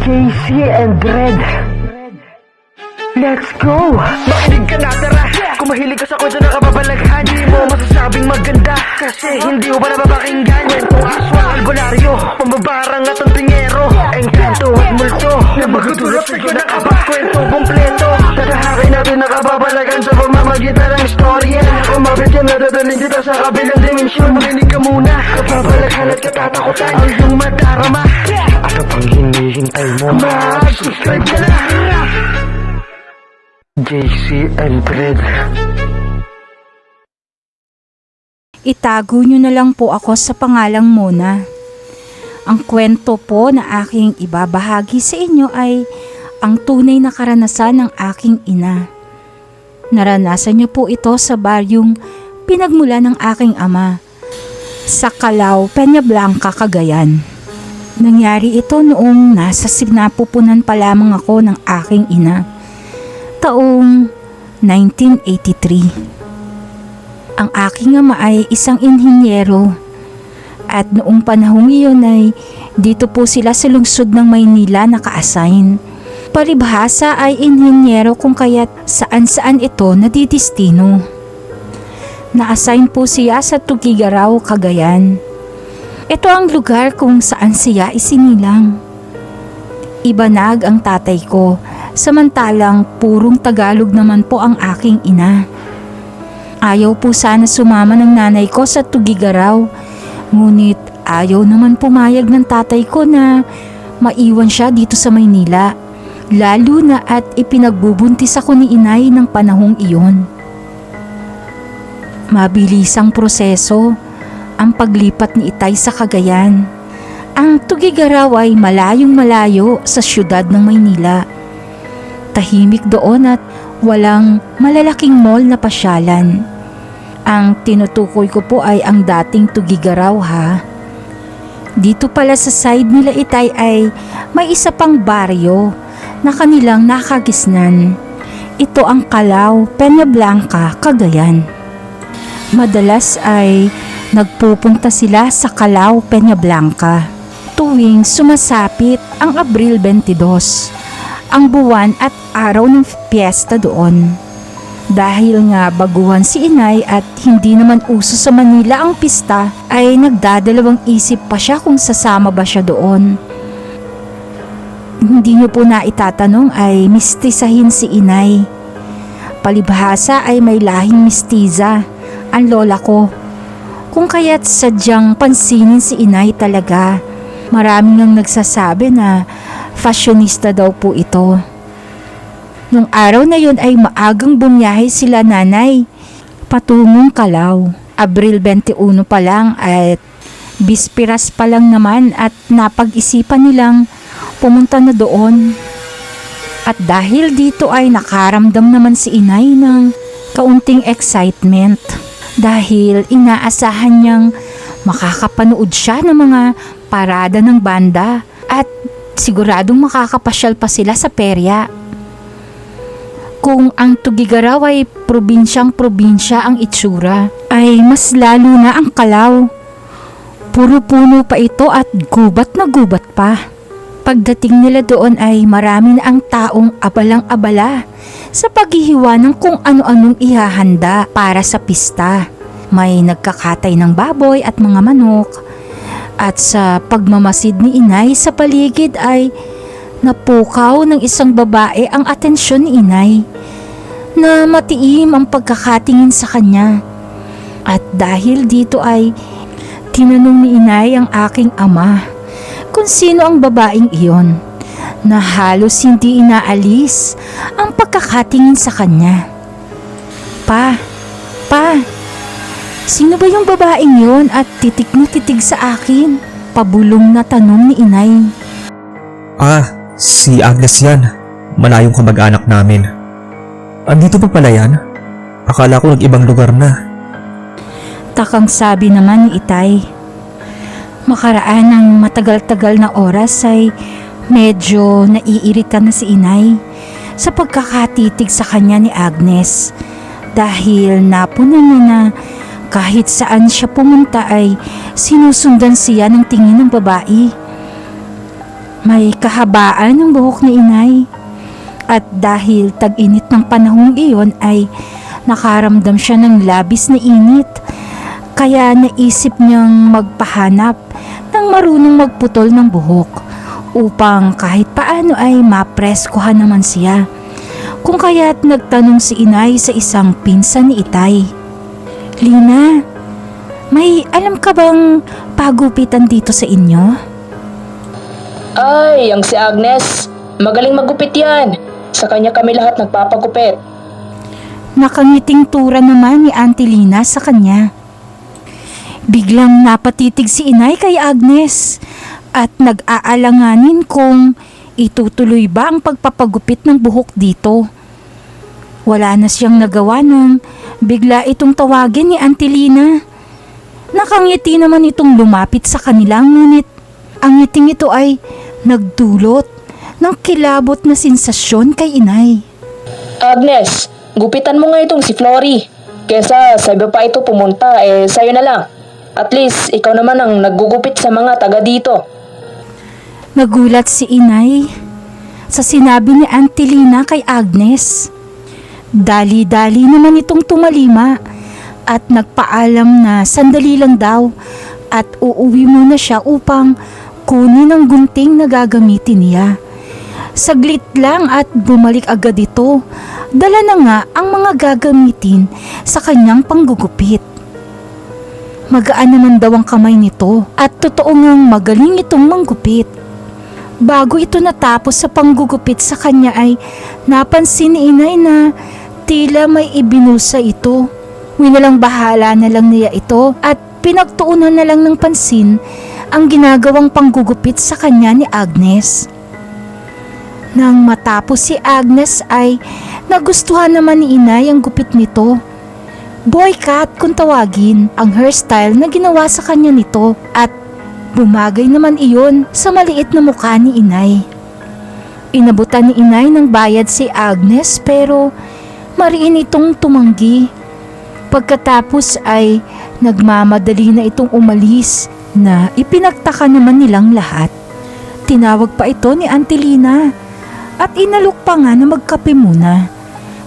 JC and Red. Let's go! Makinig ka na, tara! Kung mahilig ka sa kwento na kababalaghan, di mo masasabing maganda kasi hindi mo ba napapakinggan? Kwentong aswang albularyo, pambabarang at ang tingero, engkanto at multo na magtutulog sa iyo ng kaba. Kwento kompleto, tatahakin natin na kababalagan sa pamamagitan ng istorya. Kumapit ka na, dadaling kita sa kabilang dimensyon. Makinig ka muna, kababalaghan at katatakutan ang iyong madarama. Ano pang hinihintay mo? Mag-subscribe ka na! JC and Red. Itago nyo na lang po ako sa pangalang Mona. Ang kwento po na aking ibabahagi sa inyo ay ang tunay na karanasan ng aking ina. Naranasan niyo po ito sa baryong pinagmula ng aking ama sa Calao, Peñablanca, Cagayan. Nangyari ito noong nasa sinapupunan pa lamang ako ng aking ina. Taong 1983. Ang aking ama ay isang inhinyero at noong panahong iyon ay dito po sila sa lungsod ng Maynila naka-assign. Palibhasa ay inhinyero kung kaya't saan-saan ito nadidistino. Na-assign po siya sa Tugigaraw, Cagayan. Ito ang lugar kung saan siya isinilang. Ibanag ang tatay ko, samantalang purong Tagalog naman po ang aking ina. Ayaw po sana sumama ng nanay ko sa Tugigaraw, ngunit ayaw naman pumayag ng tatay ko na maiwan siya dito sa Maynila, lalo na at ipinagbubuntis ako ni inay ng panahong iyon. Mabilisang proseso ang paglipat ni itay sa Cagayan. Ang Tugigaraw ay malayong malayo sa siyudad ng Maynila. Tahimik doon at walang malalaking mall na pasyalan. Ang tinutukoy ko po ay ang dating Tugigaraw ha. Dito pala sa side nila itay ay may isa pang baryo na kanilang nakagisnan. Ito ang Calao, Peñablanca, Cagayan. Madalas ay nagpupunta sila sa Calao, Peñablanca tuwing sumasapit ang Abril 22, ang buwan at araw ng piyesta doon. Dahil nga baguhan si inay at hindi naman uso sa Manila ang pista, ay nagdadalawang isip pa siya kung sasama ba siya doon. Hindi niyo po na itatanong ay mistisahin si inay. Palibhasa ay may lahing mistiza ang lola ko. Kung kaya't sadyang pansinin si inay talaga. Maraming ang nagsasabi na fashionista daw po ito. Nung araw na yun ay maagang bumiyahe sila nanay patungong Calao. Abril 21 pa lang at bispiras pa lang naman at napag-isipan nilang pumunta na doon. At dahil dito ay nakaramdam naman si inay ng kaunting excitement dahil inaasahan niyang makakapanood siya ng mga parada ng banda at siguradong makakapasyal pa sila sa perya. Kung ang Tugigaraw ay probinsyang-probinsya ang itsura, ay mas lalo na ang Calao. Puro puno pa ito at gubat na gubat pa. Pagdating nila doon ay marami na ang taong abalang-abala sa paghihiwa ng kung ano-anong ihahanda para sa pista. May nagkakatay ng baboy at mga manok. At sa pagmamasid ni inay sa paligid ay napukaw ng isang babae ang atensyon ni inay na matiim ang pagkakatingin sa kanya. At dahil dito ay tinanong ni inay ang aking ama kung sino ang babaeng iyon na halos hindi inaalis ang pagkakatingin sa kanya. Pa, sino ba yung babaeng yon at titik na titig sa akin? Pabulong na tanong ni inay. Si Agnes yan. Malayong kamag-anak namin. Andito pa pala yan? Akala ko nag-ibang lugar na. Takang sabi naman ni itay. Makaraan ng matagal-tagal na oras ay medyo naiirita na si inay sa pagkakatitig sa kanya ni Agnes dahil napunan niya na kahit saan siya pumunta ay sinusundan siya ng tingin ng babae. May kahabaan ng buhok ni inay. At dahil tag-init ng panahong iyon ay nakaramdam siya ng labis na init. Kaya naisip niyang magpahanap ng marunong magputol ng buhok upang kahit paano ay mapreskuhan naman siya. Kung kaya't nagtanong si inay sa isang pinsan ni Itay. Lina, may alam ka bang pagupitan dito sa inyo? Ay, ang si Agnes. Magaling magupit yan. Sa kanya kami lahat nagpapagupit. Nakangiting tura naman ni Auntie Lina sa kanya. Biglang napatitig si inay kay Agnes at nag-aalanganin kung itutuloy ba ang pagpapagupit ng buhok dito. Wala na siyang nagawa nang bigla itong tawagin ni Auntie Lina. Nakangiti naman itong lumapit sa kanila, ngunit ang ngiting ito ay nagdulot ng kilabot na sensasyon kay inay. Agnes, gupitan mo nga itong si Flory. Kesa sa iba pa ito pumunta, sa'yo na lang. At least, ikaw naman ang naggugupit sa mga taga dito. Nagulat si inay sa sinabi ni Auntie Lina kay Agnes. Dali-dali naman itong tumalima at nagpaalam na sandali lang daw at uuwi muna siya upang kunin ang gunting na gagamitin niya. Saglit lang at bumalik agad ito. Dala na nga ang mga gagamitin sa kanyang panggugupit. Magaan naman daw ang kamay nito at totoo ngang magaling itong manggupit. Bago ito natapos sa panggugupit sa kanya ay napansin ni inay na tila may ibinusa ito. Winalang bahala na lang niya ito at pinagtuunan na lang ng pansin ang ginagawang panggugupit sa kanya ni Agnes. Nang matapos si Agnes ay nagustuhan naman ni inay ang gupit nito. Boy cut kung tawagin ang hairstyle na ginawa sa kanya nito at bumagay naman iyon sa maliit na mukha ni inay. Inabutan ni inay ng bayad si Agnes pero mariin itong tumanggi. Pagkatapos ay nagmamadali na itong umalis na ipinagtaka naman nilang lahat. Tinawag pa ito ni Auntie Lina at inalok pa nga na magkape muna.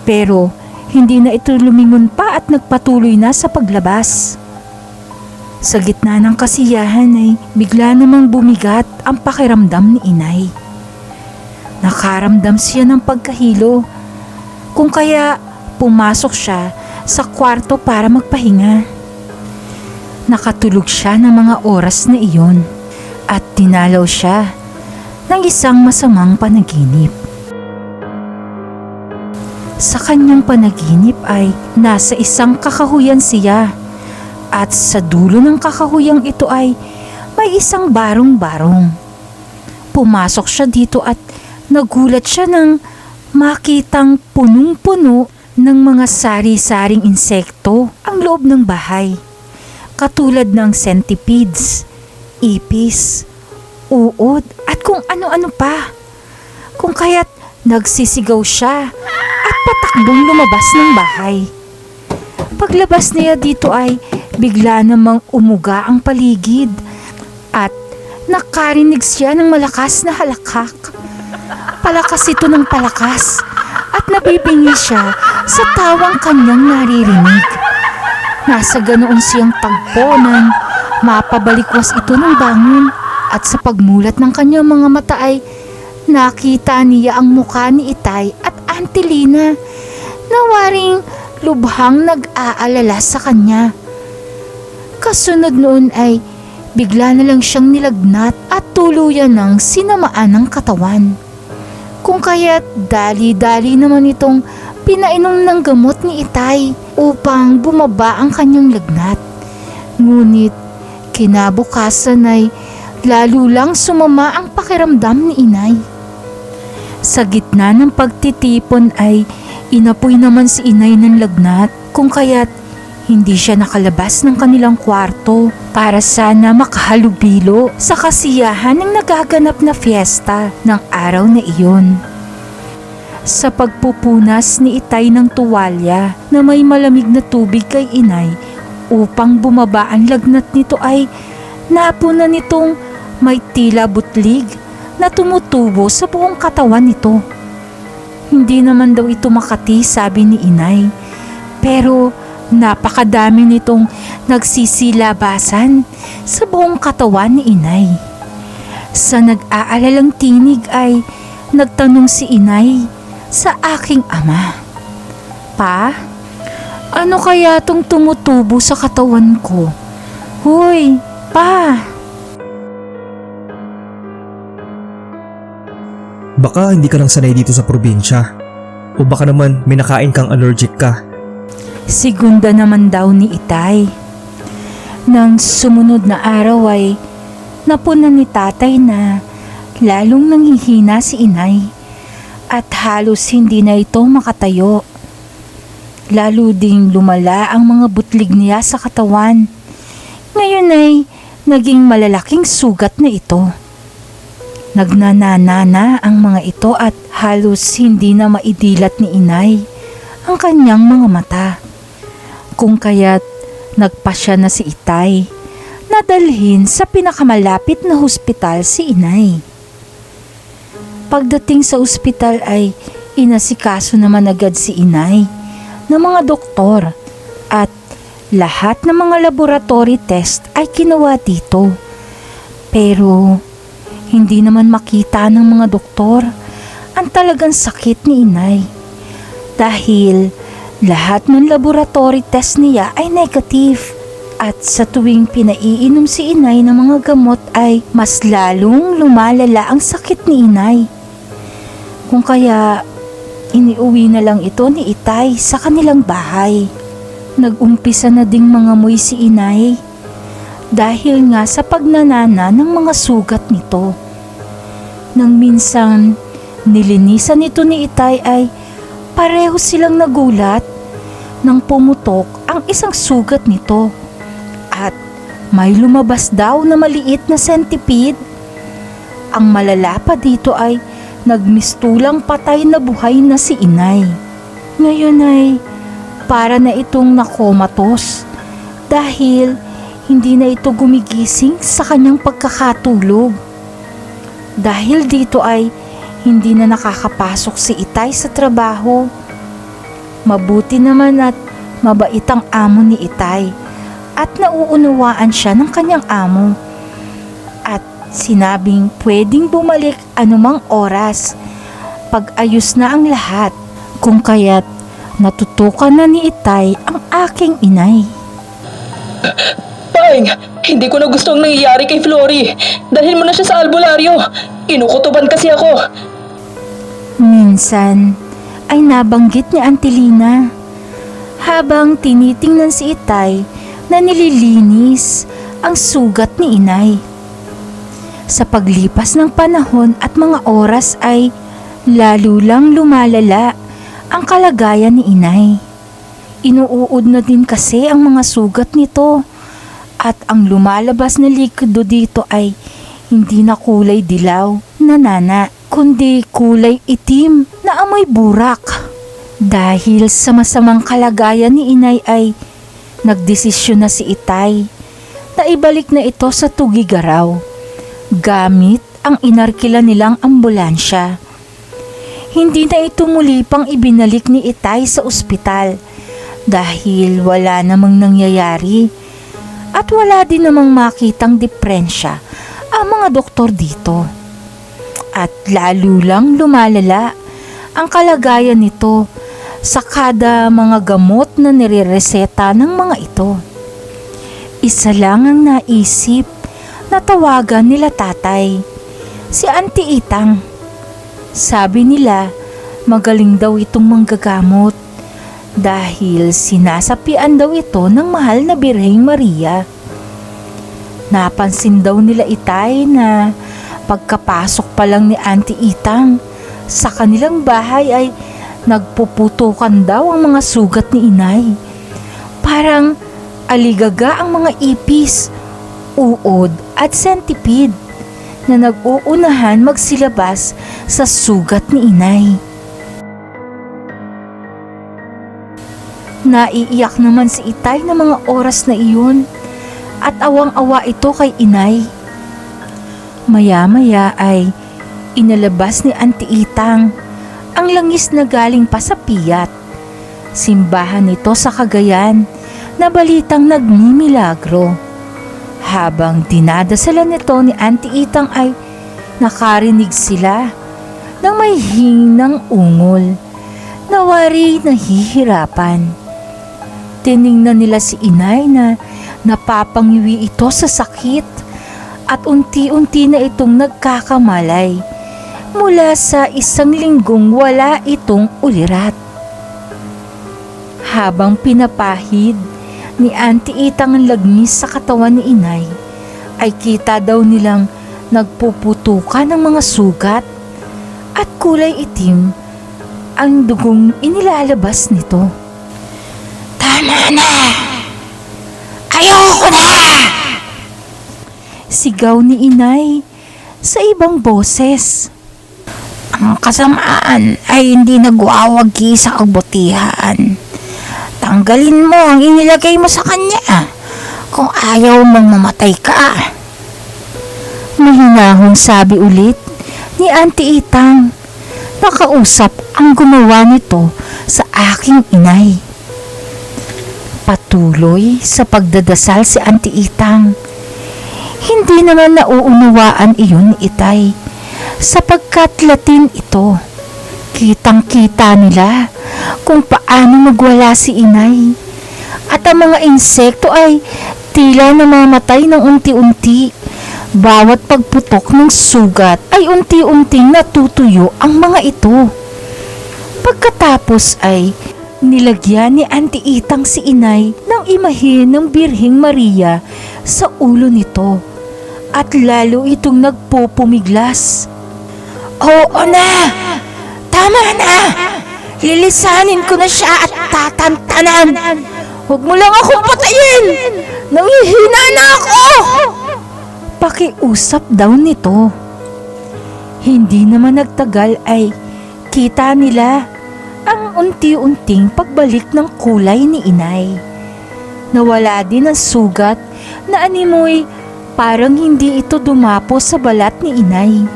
Pero hindi na ito lumingon pa at nagpatuloy na sa paglabas. Sa gitna ng kasiyahan ay bigla namang bumigat ang pakiramdam ni inay. Nakaramdam siya ng pagkahilo, kung kaya pumasok siya sa kwarto para magpahinga. Nakatulog siya ng mga oras na iyon at dinalaw siya ng isang masamang panaginip. Sa kanyang panaginip ay nasa isang kakahuyan siya at sa dulo ng kakahuyang ito ay may isang barong-barong. Pumasok siya dito at nagulat siya nang makitang punong-puno ng mga sari-saring insekto ang loob ng bahay. Katulad ng centipedes, ipis, uod at kung ano-ano pa. Kung kaya't nagsisigaw siya at patakbong lumabas ng bahay. Paglabas niya dito ay bigla namang umuga ang paligid at nakarinig siya ng malakas na halakak. Palakas ito ng palakas at nabibingi siya sa tawang kanyang naririnig. Nasa ganoon siyang tagpo nang mapabalikwas ito ng bangon at sa pagmulat ng kanyang mga mata ay nakita niya ang mukha ni Itay at Auntie Lina na waring lubhang nag-aalala sa kanya. Kasunod noon ay bigla na lang siyang nilagnat at tuluyan ng sinamaan ng katawan. Kung kaya't dali-dali naman itong pinainom ng gamot ni Itay upang bumaba ang kanyang lagnat. Ngunit kinabukasan ay lalo lang sumama ang pakiramdam ni inay. Sa gitna ng pagtitipon ay inapoy naman si inay ng lagnat, kung kaya't hindi siya nakalabas ng kanilang kwarto para sana makahalubilo sa kasiyahan ng nagaganap na fiesta ng araw na iyon. Sa pagpupunas ni Itay ng tuwalya na may malamig na tubig kay inay upang bumaba ang lagnat nito ay napunan nitong may tila butlig na tumutubo sa buong katawan nito. Hindi naman daw ito makati, sabi ni inay. Pero napakadami nitong nagsisilabasan sa buong katawan ni inay. Sa nag-aalalang tinig ay nagtanong si inay sa aking ama. Pa, ano kaya tong tumutubo sa katawan ko? Hoy, pa! Baka hindi ka lang sanay dito sa probinsya. O baka naman may nakain kang allergic ka. Segunda naman daw ni itay. Nang sumunod na araw ay napunan ni tatay na lalong nanghihina si inay at halos hindi na ito makatayo. Lalo ding lumala ang mga butlig niya sa katawan. Ngayon ay naging malalaking sugat na ito. Nagnanana ang mga ito at halos hindi na maidilat ni inay ang kanyang mga mata. Kung kaya't nagpasya na si itay na dalhin sa pinakamalapit na hospital si inay. Pagdating sa ospital ay inasikaso naman agad si inay ng mga doktor at lahat ng mga laboratory test ay ginawa dito. Pero hindi naman makita ng mga doktor ang talagang sakit ni inay dahil lahat ng laboratory test niya ay negative at sa tuwing pinaiinom si inay ng mga gamot ay mas lalong lumalala ang sakit ni inay. Kung kaya iniuwi na lang ito ni itay sa kanilang bahay. Nag-umpisa na ding mangamoy si inay dahil nga sa pagnanana ng mga sugat nito. Nang minsan nilinisan nito ni itay ay pareho silang nagulat nang pumutok ang isang sugat nito at may lumabas daw na maliit na centipede. Ang malala pa dito ay nagmistulang patay na buhay na si inay. Ngayon ay para na itong nakomatos dahil hindi na ito gumigising sa kanyang pagkakatulog. Dahil dito ay hindi na nakakapasok si itay sa trabaho. Mabuti naman at mabait ang amo ni itay at nauunawaan siya ng kanyang amo. At sinabing pwedeng bumalik anumang oras pag ayos na ang lahat. Kung kaya't natutukan na ni itay ang aking inay. Pang, hindi ko na gusto ang nangyayari kay Flory. Dalhin mo na siya sa albularyo. Kinukutuban kasi ako. Minsan ay nabanggit ni Auntie Lina habang tinitingnan si itay na nililinis ang sugat ni inay. Sa paglipas ng panahon at mga oras ay lalo lang lumalala ang kalagayan ni inay. Inuuod na din kasi ang mga sugat nito at ang lumalabas na likido dito ay hindi na kulay dilaw na nana kundi kulay itim na amoy burak. Dahil sa masamang kalagayan ni inay ay nagdesisyon na si itay na ibalik na ito sa Tugigaraw gamit ang inarkila nilang ambulansya. Hindi na ito muli pang ibinalik ni itay sa ospital dahil wala namang nangyayari at wala din namang makitang diferensya ang mga doktor dito. At lalo lang lumalala ang kalagayan nito sa kada mga gamot na nirereseta ng mga ito. Isa lang ang naisip na tawagan nila tatay, si Auntie Itang. Sabi nila magaling daw itong manggagamot dahil sinasapian daw ito ng mahal na Birheng Maria. Napansin daw nila itay na pagkapasok pa lang ni Auntie Itang sa kanilang bahay ay nagpuputukan daw ang mga sugat ni inay. Parang aligaga ang mga ipis, uod at centipede na nag-uunahan magsilabas sa sugat ni inay. Naiiyak naman si itay ng mga oras na iyon at awang-awa ito kay inay. Maya-maya ay Inalabas ni Auntie Itang ang langis na galing pa sa piyat. Simbahan nito sa Cagayan na balitang nagmimilagro. Habang dinadasalan nito ni Auntie Itang ay nakarinig sila ng may hinang ungol na wari nahihirapan. Tiningnan nila si inay na napapangiwi ito sa sakit at unti-unti na itong nagkakamalay mula sa 1 linggong wala itong ulirat. Habang pinapahid ni Auntie Itang ang lagmis sa katawan ni inay, ay kita daw nilang nagpuputukan ng mga sugat at kulay itim ang dugong inilalabas nito. Tama na! Ayoko na! Sigaw ni inay sa ibang boses. Ang kasamaan ay hindi nagwawagi sa kabutihan. Tanggalin mo ang inilagay mo sa kanya kung ayaw mong mamatay ka. Mahinahong sabi ulit ni Auntie Itang. Nakausap ang gumawa nito sa aking inay. Patuloy sa pagdadasal si Auntie Itang. Hindi naman nauunawaan iyon ni Itay sapagkat Latin ito. Kitang-kita nila kung paano magwala si inay. At ang mga insekto ay tila namamatay ng unti-unti. Bawat pagputok ng sugat ay unti-unting natutuyo ang mga ito. Pagkatapos ay nilagyan ni Auntie Itang si inay ng imahe ng Birheng Maria sa ulo nito at lalo itong nagpupumiglas. Oo na! Tama na! Lilisanin ko na siya at tatantanan! Huwag mo lang akong patayin! Nangihina na ako! Pakiusap daw nito. Hindi naman nagtagal ay kita nila ang unti-unting pagbalik ng kulay ni inay. Nawala din ang sugat na animoy parang hindi ito dumapo sa balat ni inay.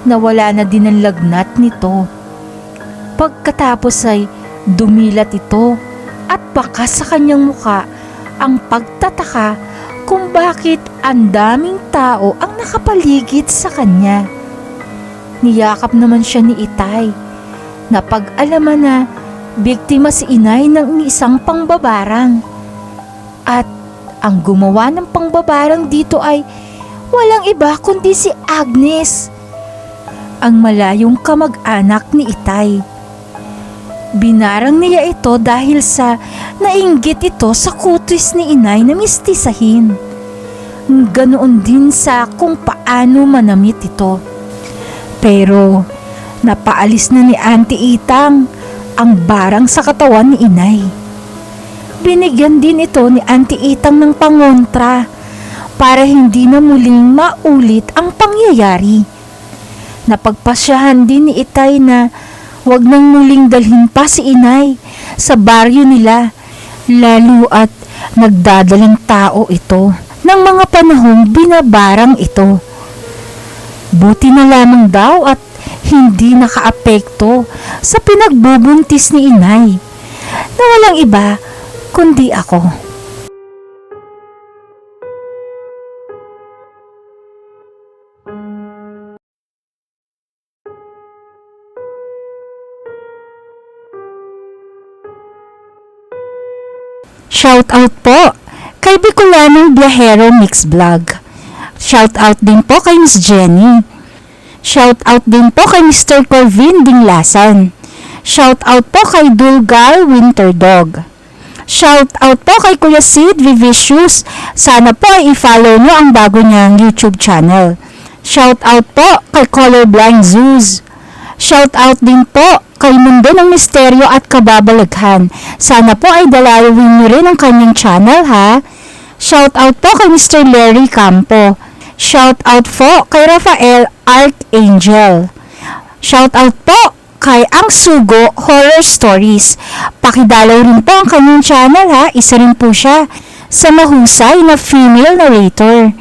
Nawala na din ang lagnat nito. Pagkatapos ay dumilat ito at baka sa kanyang muka ang pagtataka kung bakit ang daming tao ang nakapaligid sa kanya. Niyakap naman siya ni Itay na pag-alaman na biktima si inay ng isang pangbabarang. At ang gumawa ng pangbabarang dito ay walang iba kundi si Agnes, ang malayong kamag-anak ni Itay. Binarang niya ito dahil sa nainggit ito sa kutis ni inay na mistisahin. Ganoon din sa kung paano manamit ito. Pero napaalis na ni Auntie Itang ang barang sa katawan ni inay. Binigyan din ito ni Auntie Itang ng pangontra para hindi na muling maulit ang pangyayari. Napagpasyahan din ni Itay na huwag nang muling dalhin pa si inay sa baryo nila, lalo at nagdadalang tao ito ng mga panahong binabarang ito. Buti na lamang daw at hindi nakaapekto sa pinagbubuntis ni inay na walang iba kundi ako. Shout out po kay Bicolanong Biyahero Mix Vlog. Shout out din po kay Miss Jenny. Shout out din po kay Mr. Corvin Dinglasan. Shout out po kay Dulgar Winterdog. Shout out po kay Kuya Sid Vivicius. Sana po ay i-follow nyo ang bago niyang YouTube channel. Shout out po kay Colorblind Zeus. Shout out din po kay Mundo ng Misteryo at Kababalaghan. Sana po ay dalawin nyo rin ang kanyang channel ha. Shout out po kay Mr. Larry Campo. Shout out po kay Rafael Archangel. Shout out po kay Ang Sugo Horror Stories. Pakidalaw rin po ang kanyang channel ha. Isa rin po siya sa mahusay na female narrator.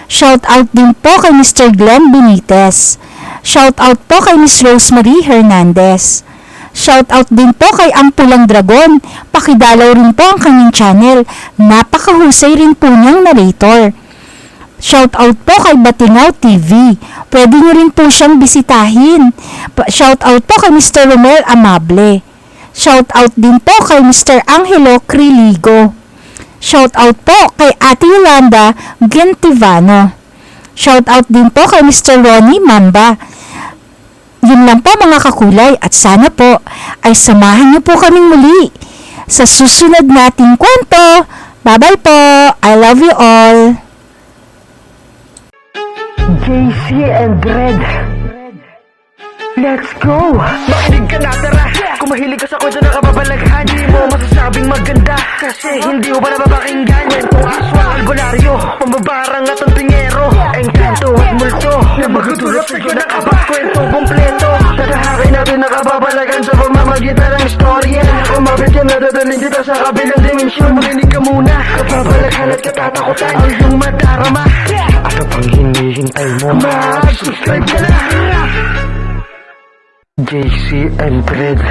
Shout out din po kay Mr. Glenn Benitez. Shoutout po kay Miss Rosemary Hernandez. Shoutout din po kay Ang Pulang Dragon. Pakidalaw rin po ang kanyang channel. Napakahusay rin po niyang narrator. Shoutout po kay Batingaw TV. Pwede niyo rin po siyang bisitahin. Shoutout po kay Mr. Romel Amable. Shoutout din po kay Mr. Angelo Criligo. Shoutout po kay Ate Yolanda Gentivano. Shoutout din po kay Mr. Ronnie Mamba. Yun lang po mga kakulay at sana po ay samahan niyo po kaming muli sa susunod nating kwento. Bye-bye po. I love you all. JC and Dred. Let's go! Makinig ka na, tara. Kung mahilig ka sa kwento na kababalaghan, di mo masasabing maganda, kasi hindi mo ba nababakinggan? Kwentong aswang, albularyo, pambabarang at ang tingero, engkanto at multo na magdudulot sa iyo ng kaba. Kwentong kumpleto, tatahakin natin ang kababalagan sa pamamagitan ng istorya. Kumapit ka na, dadaling kita sa kabilang dimensyon. Makinig ka muna, kababalaghan at katatakutan ang iyong madarama. Ano pang hinihintay mo? Mag-subscribe ka na! JC and Dred.